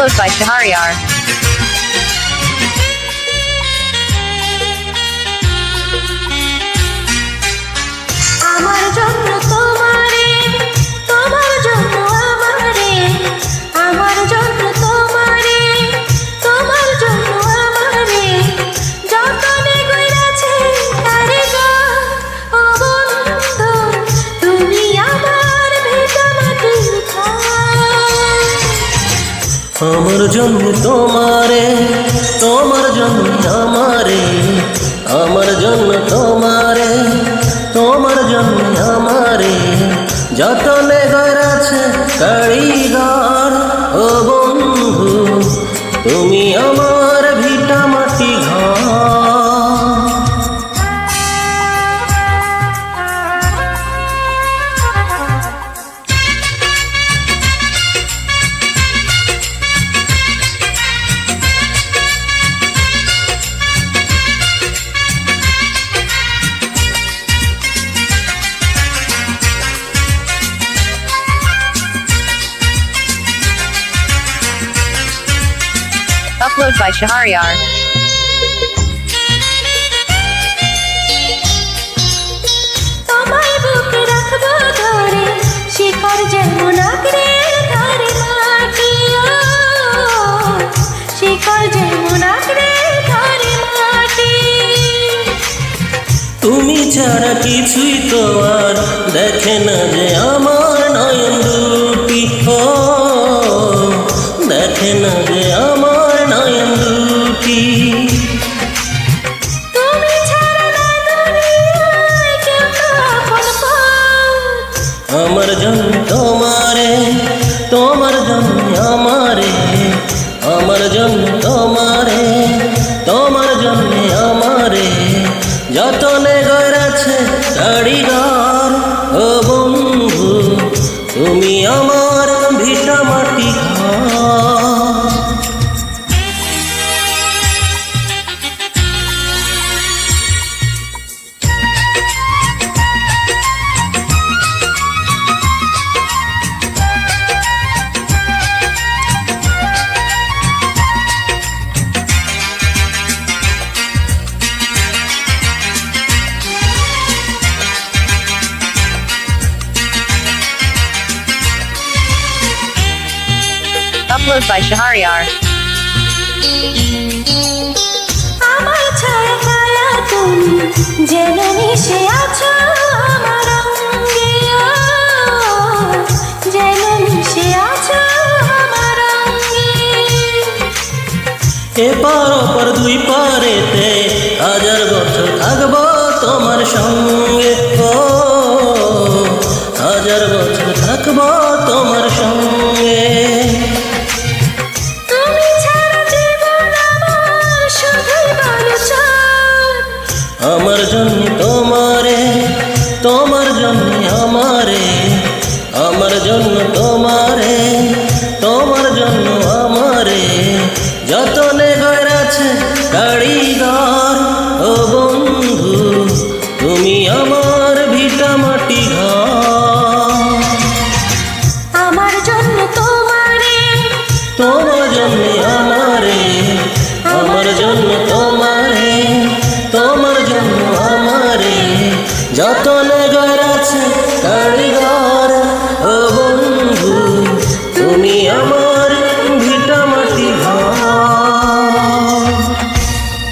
Upload by Shahryar. আমার জন্য তোমারে, তোমার জন্য আমারে, আমার জন্য তোমারে, তোমার জন্য আমারে, যতনে কইরাছে তারে গো, ও বন্ধু তুমি আমার ভিটা মাটির ঘর। আমার জন্য তোমারে, তোমার জন্য আমারে, আমার জন্য তোমারে, তোমার জন্য আমারে, যতনে গড়াছে কারিগর, ও বন্ধু তুমি আমার ভিটা মাটি ঘর। Upload by Shahryar. তোমায় বুকে রাখবো ধরে, শিকড় যেমন আঁকড়ে ধরে মাটি, ও শিকড় যেমন আঁকড়ে ধরে মাটি। তুমি ছাড়া কিছুই তো আর দেখে না যে আমার নয়ন দুটি, ও দেখে না যে আমার নয়ন দুটি। তুমি ছাড়া নাই দুনিয়ায় কেউ তো আপন পর। আমার জন্য তোমারে, তোমার জন্য আমারে, আমার জন্য তোমারে, তোমার জন্য আমারে, যতনে গড়াছে কারিগর, ও বন্ধু তুমি আমার ভিটা মাটি ঘর। Upload by Shahryar. আমার ছায়া ছায়া তুমি যেন মিশে আছো আমার অঙ্গে, ও যেন মিশে আছো আমার অঙ্গে। এপার ওপার দুই পারেতে হাজার বছর থাকবো তোমার সঙ্গে, ও হাজার বছর থাকবো তোমার সঙ্গে। তুমি ছাড়া জীবন আমার শুধুই বালুচর। আমার জন্য তোমারে, তোমার জন্য আমারে, আমার জন্য তোমারে, তোমার জন্য আমারে, যতনে গড়াছে কারিগর, ও বন্ধু তুমি আমার ভিটা মাটি ঘর। আমার জন্য তোমারে, তোমার জন্য আমারে, আমার জন্য তোমারে, তোমার জন্য আমারে, যতনে গড়াছে কারিগর।